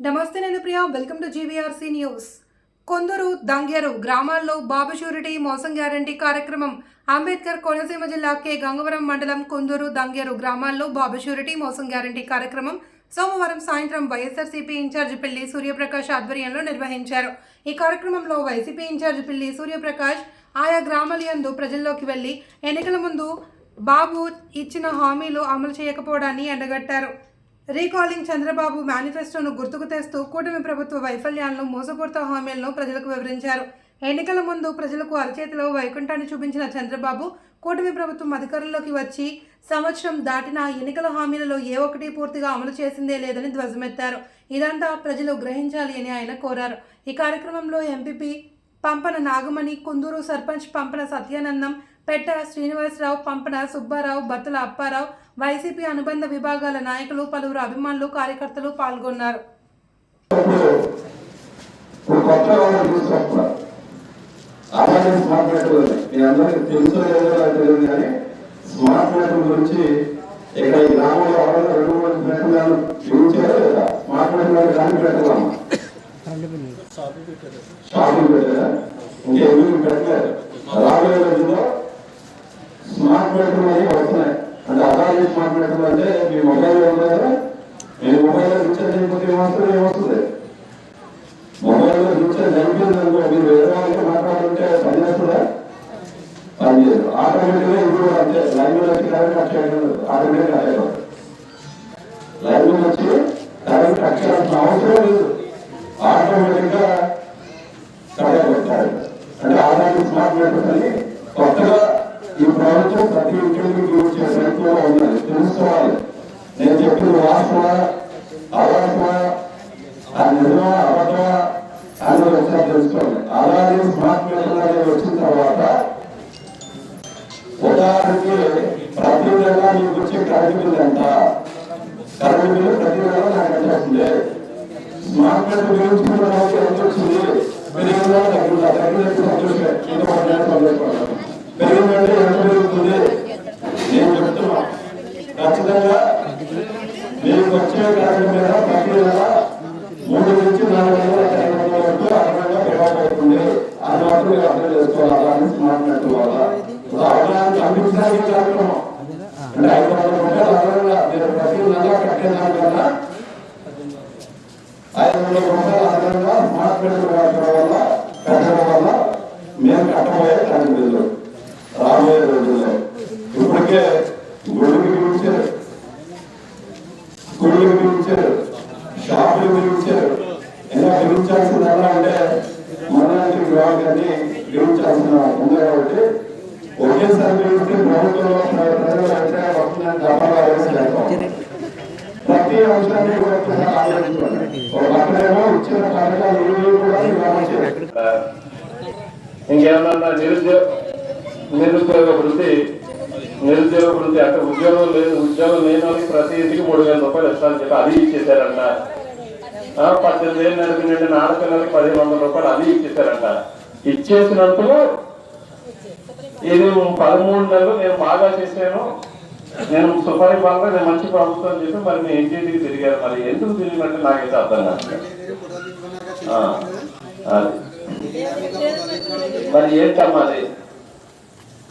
నమస్తే, నేను Priya. Welcome to GVRC news. కొందరు దంగేరు గ్రామాల్లో బాబు షూరిటీ మోసం గ్యారంటీ కార్యక్రమం. అంబేద్కర్ కోనసీమ జిల్లా కె గంగవరం మండలం కొందరు దంగేరు గ్రామాల్లో బాబు షూరిటీ మోసం గ్యారంటీ కార్యక్రమం సోమవారం సాయంత్రం వైఎస్ఆర్సీపీ ఇన్ఛార్జి పిల్లి సూర్యప్రకాష్ ఆధ్వర్యంలో నిర్వహించారు. ఈ కార్యక్రమంలో వైసీపీ ఇన్ఛార్జి పిల్లి సూర్యప్రకాష్ ఆయా గ్రామాల యందు ప్రజల్లోకి వెళ్లి ఎన్నికల ముందు బాబు ఇచ్చిన హామీలు అమలు చేయకపోవడాన్ని ఎండగట్టారు. రీకాలింగ్ చంద్రబాబు మేనిఫెస్టోను గుర్తుకు తెస్తూ కూటమి ప్రభుత్వ వైఫల్యాలను, మోసపూరిత హామీలను ప్రజలకు వివరించారు. ఎన్నికల ముందు ప్రజలకు అరచేతిలో వైకుంఠాన్ని చూపించిన చంద్రబాబు కూటమి ప్రభుత్వం అధికారంలోకి వచ్చి సంవత్సరం దాటినా ఎన్నికల హామీలలో ఏ ఒక్కటి పూర్తిగా అమలు చేసిందే లేదని ధ్వజమెత్తారు. ఇదంతా ప్రజలు గ్రహించాలి అని ఆయన కోరారు. ఈ కార్యక్రమంలో ఎంపీపీ పంపన నాగమణి, కుందూరు సర్పంచ్ పంపన సత్యానందం, పెట్ట శ్రీనివాసరావు, పంపన సుబ్బారావు, బత్తుల అప్పారావు, వైసీపీ అనుబంధ విభాగాల నాయకులు, పలువురు అభిమానులు, కార్యకర్తలు పాల్గొన్నారు. స్మార్ట్ మీటర్ వస్తున్నాయి అంటే అదాని స్మార్ట్ మీటర్ అంటే మీ మొబైల్ ఉందా, మీ మొబైల్లో రీఛార్జ్ అయిపోతే ఏమొస్తుంది, మొబైల్లో రీఛార్జ్ అయిపోయింది అనుకో, మీరు వేరే వాళ్ళకి మాట్లాడుతుంటే పని చేస్తుందా? పని చేయదు. ఆటోమేటిక్గా ఇప్పుడు అంటే లైన్ లో వచ్చి కరెంట్ కట్ చేయడం ఆటోమేటిక్ కట్ అయిపోతుంది. లైన్ లో వచ్చి కరెంట్ కట్ చేయాల్సిన అవసరం లేదు, ఆటోమేటిక్ గా కట్ అయిపోతుంది. అంటే ఆదాని స్మార్ట్ మీటర్స్ అని కొత్తగా ఈ ప్రభుత్వం ప్రతి ఇంటికి యూజ్ చేసే ఉన్నది, తెలుసుకోవాలి. నేను చెప్పింది వాస్తవ అవాస్తవ, ఆ నిజమా అబద్ధమా అని ఒకసారి తెలుసుకోవాలి. అలాగే స్మార్ట్ మీటర్ అనేది వచ్చిన తర్వాత ఉదాహరణకి ప్రతి నెల మీకు వచ్చే కరెంట్ బిల్లు ఎంత, కరెంట్ బిల్లు ప్రతి నెల నాకు ఎంత వస్తుంది, స్మార్ట్ మీటర్ గురించి ఎంత వచ్చింది, పెరిగిందా తగ్గిందా, తగ్గినట్టు సంతోషమే, సంతోషపడతాను. పెరిగిందంటే ఎంత పెరుగుతుంది నేను చెప్తున్నా. ఖచ్చితంగా మీకు వచ్చే కరెంట్ మీద ప్రతి నెల 3 నుంచి 4 నెలల కరెంట్ వరకు అదనంగా పెరగబడుతుంది. అది మాత్రం మీరు అర్థం చేసుకోవాలి. అలాగే స్మార్ట్ మీటర్ వల్ల అవగాహన అందించడానికి కార్యక్రమం అంటే 500 రూపాయలు అదనంగా మీరు ప్రతి నెల కట్టేదానికన్నా 500 రూపాయలు అదనంగా స్మార్ట్ మీటర్ కట్టడం వల్ల మేము కట్టబోయే కరెంట్ బిల్లు రాబోయే రోజుల్లో ఇప్పటికే గుళ్ళకి పిలిచారు, స్కూళ్ళకి పిలిచారు, షాపులకు పిలిచారు. ఎలా పిలిచాల్సింది ఎలా అంటే మనకి గ్రామాన్ని పిలిచాల్సిన ఉంది కాబట్టి ఒకేసారి పిలిస్తే ప్రభుత్వంలో ప్రజలు వ్యతిరేక వస్తుందని తప్పని ప్రతి అంశాన్ని కూడా ఆలోచించాలి. ఒక పక్కనేమో ఇచ్చిన పథకాలు ఏవి కూడా ఇంకేమన్నా నిరుద్యోగ వృత్తి అంటే ఉద్యోగం లేని వాళ్ళకి ప్రతి ఇంటికి 3,000 రూపాయలు ఇస్తారని చెప్పి అది ఇచ్చేసారంట. 18 ఏళ్ళు నడిపిన ఆడపిల్లలకి 1,500 రూపాయలు అది ఇచ్చేసారంట. ఇచ్చేసినందుకు ఇది 13 నెలలు నేను బాగా చేశాను, నేను సుపరిపాలన, నేను మంచి ప్రభుత్వం అని చెప్పి మరి మీ ఇంటింటికి తిరిగారు. మరి ఎందుకు తిరిగినట్టు నాకైతే అర్థం కాదు. అది మరి ఏంటమ్మా, అది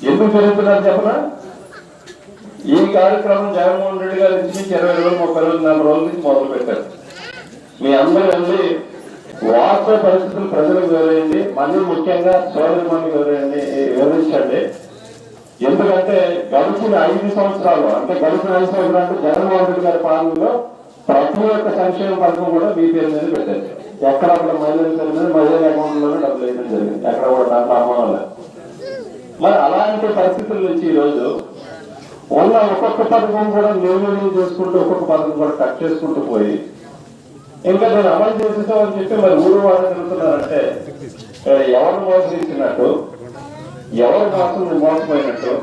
ఎందుకు జరుగుతున్నారు చెప్పనా? ఈ కార్యక్రమం జగన్మోహన్ రెడ్డి గారి నుంచి 20 రోజులు, 30 రోజులు, 40 రోజుల నుంచి మొదలు పెట్టారు. మీ అందరూ వెళ్ళి వాస్తవ పరిస్థితులు ప్రజలకు వివరించండి, మళ్ళీ ముఖ్యంగా సోదరి మంది వివరించండి. ఎందుకంటే గడిచిన 5 సంవత్సరాలు అంటే జగన్మోహన్ రెడ్డి గారి పాలనలో ప్రతి ఒక్క సంక్షేమ పథకం కూడా మీ పేరు మీద పెట్టారు. ఎక్కడ అక్కడ మహిళల పేరు మీద మహిళల అకౌంట్ లోనే డబ్బులు వేయడం జరిగింది, ఎక్కడ కూడా దాంట్లో అమ్మడం లేదు. మరి అలాంటి పరిస్థితుల నుంచి ఈరోజు ఉన్న ఒక్కొక్క పథకం కూడా నిర్ణయం చేసుకుంటూ ఒక్కొక్క పథకం కూడా కట్ చేసుకుంటూ పోయి ఇంకా నేను అమలు చేసేసామని చెప్పి మరి ఊరు వాళ్ళు తిరుగుతున్నారంటే ఎవరు మోసగించినట్టు, ఎవరు మోసపోయినట్టు.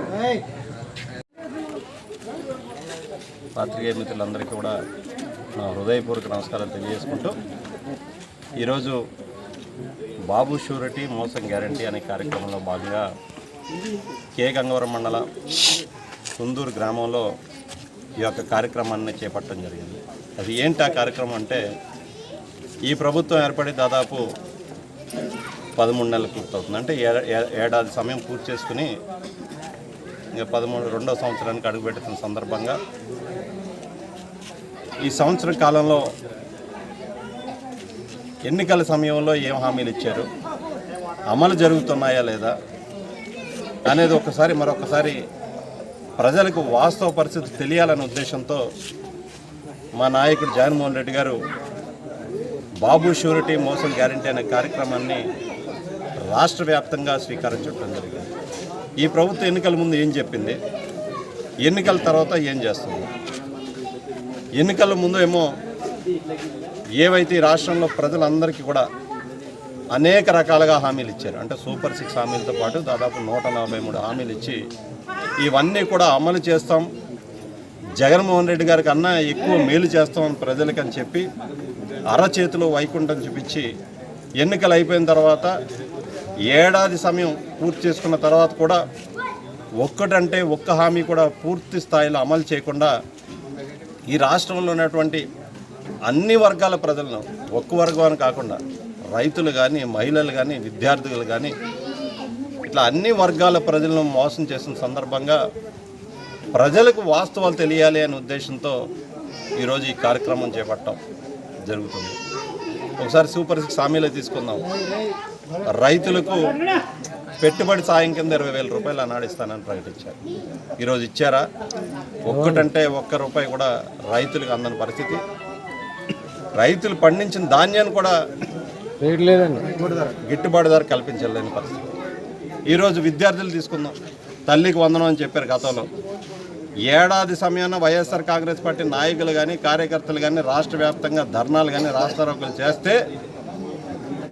పాత్రికేయ మిత్రులందరికీ కూడా నా హృదయపూర్వక నమస్కారాలు తెలియజేసుకుంటూ ఈరోజు బాబు షూరిటీ మోసం గ్యారంటీ అనే కార్యక్రమంలో భాగంగా కె గంగవరం మండల కుందూరు గ్రామంలో ఈ యొక్క కార్యక్రమాన్ని చేపట్టడం జరిగింది. అది ఏంటి ఆ కార్యక్రమం అంటే ఈ ప్రభుత్వం ఏర్పడి దాదాపు 13 నెలలు పూర్తవుతుంది. అంటే ఏడాది సమయం పూర్తి చేసుకుని ఇంకా రెండో సంవత్సరానికి అడుగుపెడుతున్న సందర్భంగా ఈ సంవత్సరం కాలంలో ఎన్నికల సమయంలో ఏం హామీలు ఇచ్చారు, అమలు జరుగుతున్నాయా లేదా అనేది మరొకసారి ప్రజలకు వాస్తవ పరిస్థితి తెలియాలనే ఉద్దేశంతో మా నాయకుడు జగన్మోహన్ రెడ్డి గారు బాబు షూరిటీ మోసం గ్యారంటీ అనే కార్యక్రమాన్ని రాష్ట్ర వ్యాప్తంగా శ్రీకారం చుట్టడం జరిగింది. ఈ ప్రభుత్వం ఎన్నికల ముందు ఏం చెప్పింది, ఎన్నికల తర్వాత ఏం చేస్తుంది? ఎన్నికల ముందు ఏమో ఏవైతే ఈ రాష్ట్రంలో ప్రజలందరికీ కూడా అనేక రకాలుగా హామీలు ఇచ్చారు. అంటే సూపర్ 6 హామీలతో పాటు దాదాపు 143 హామీలు ఇచ్చి ఇవన్నీ కూడా అమలు చేస్తాం, జగన్మోహన్ రెడ్డి గారి కన్నా ఎక్కువ మేలు చేస్తాం ప్రజలకని చెప్పి అరచేతిలో వైకుంఠం చూపించి ఎన్నికలు అయిపోయిన తర్వాత ఏడాది సమయం పూర్తి చేసుకున్న తర్వాత కూడా ఒక్క హామీ కూడా పూర్తి స్థాయిలో అమలు చేయకుండా ఈ రాష్ట్రంలో ఉన్నటువంటి అన్ని వర్గాల ప్రజలను, ఒక్క వర్గాన్ని కాకుండా రైతులు కానీ, మహిళలు కానీ, విద్యార్థులు కానీ, ఇట్లా అన్ని వర్గాల ప్రజలను మోసం చేసిన సందర్భంగా ప్రజలకు వాస్తవాలు తెలియాలి అనే ఉద్దేశంతో ఈరోజు ఈ కార్యక్రమం చేపట్టడం జరుగుతుంది. ఒకసారి సూపర్ 6 హామీలు తీసుకుందాం. రైతులకు పెట్టుబడి సాయం కింద 20,000 రూపాయలు ఆనాడు ఇస్తానని ప్రకటించారు. ఈరోజు ఇచ్చారా? ఒక్కటంటే ₹1 కూడా రైతులకు అందని పరిస్థితి. రైతులు పండించిన ధాన్యాన్ని కూడా గిట్టుబాటు ధర కల్పించలేని పరిస్థితి. ఈరోజు విద్యార్థులు తీసుకుందాం. తల్లికి వందనం అని చెప్పారు గతంలో. ఏడాది సమయాన్ని వైఎస్ఆర్ కాంగ్రెస్ పార్టీ నాయకులు కానీ, కార్యకర్తలు కానీ రాష్ట్ర వ్యాప్తంగా ధర్నాలు కానీ, రాస్తారోకలు చేస్తే